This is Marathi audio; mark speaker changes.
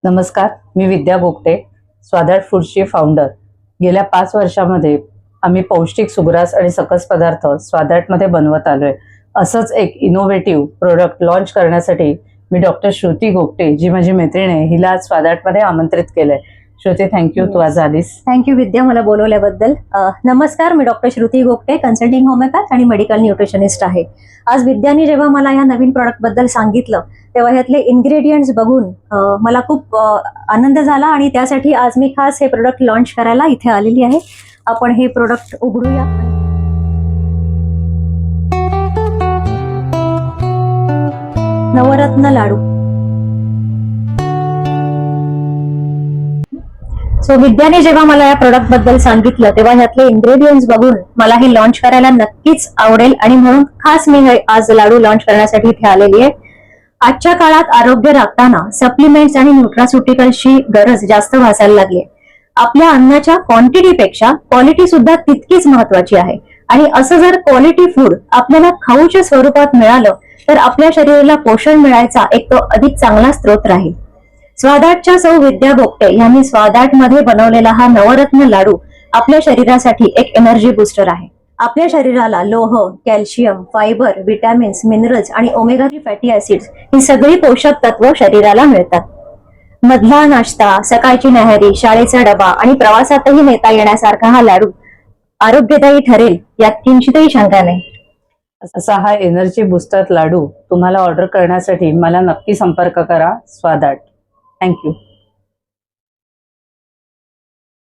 Speaker 1: नमस्कार, मी विद्या गोगटे, स्वादाट फूड्सची फाउंडर. गेल्या 5 वर्षामध्ये आम्ही पौष्टिक सुग्रास आणि सकस पदार्थ स्वादाटमध्ये बनवत आलोय. असंच एक इनोव्हेटिव्ह प्रोडक्ट लॉन्च करण्यासाठी मी डॉक्टर श्रुती गोगटे, जी माझी मैत्रीण आहे, हिला आज स्वादाटमध्ये आमंत्रित केलंय. श्रुती, थँक्यू तू आज आलीस.
Speaker 2: थँक्यू विद्या, मला बोलवल्याबद्दल. नमस्कार, मी doctor Shruti Gogate, consulting homeopath आणि मेडिकल न्यूट्रिशनिस्ट आहे. आज विद्याने जेव्हा मला या नवीन प्रोडक्ट बद्दल सांगितलं तेव्हा ह्यातले इन्ग्रेडियंट्स बघून मला खूप आनंद झाला आणि त्यासाठी आज मी खास हे प्रोडक्ट लॉन्च करायला इथे आलेली आहे. आपण हे प्रोडक्ट उघडूया. नवरत्न लाडू. सो विद्याने जेव्हा मला या प्रोडक्ट बद्दल सांगितलं तेव्हा ह्यातले इन्ग्रेडियंट्स बघून मला हे लॉन्च करायला नक्कीच आवडेल आणि म्हणून खास मी हे आज लाडू लॉन्च करण्यासाठी इथे आलेली आहे. आजच्या काळात आरोग्य राखताना सप्लिमेंट्स आणि न्यूट्रास्युटिकल्सची गरज जास्त भासायला लागली. आपल्या अन्नाच्या क्वांटिटीपेक्षा क्वालिटी सुद्धा तितकीच महत्वाची आहे आणि असं जर क्वालिटी फूड आपल्याला खाऊच्या स्वरूपात मिळालं तर आपल्या शरीराला पोषण मिळायचा एक तो अधिक चांगला स्रोत राहील. स्वादाटच्या सौ विद्या गोगटे यांनी स्वादाटमध्ये बनवलेला हा नवरत्न लाडू आपल्या शरीरासाठी एक एनर्जी बुस्टर आहे. आपल्या शरीराला लोह, कॅल्शियम, फायबर, विटॅमिन्स, मिनरल्स आणि ओमेगा 3 फॅटी ऍसिड्स ही सगळी पोषक तत्व शरीराला मिळतात. मधला नाश्ता, सकाळची न्याहारी, शाळेचा डबा आणि प्रवासातही नेता येण्यासारखा हा लाडू आरोग्यदायी ठरेल यात किंचितही शंका नाही.
Speaker 1: असा हा एनर्जी बुस्टर लाडू तुम्हाला ऑर्डर करण्यासाठी मला नक्की संपर्क करा. स्वादाट. थँक्यू.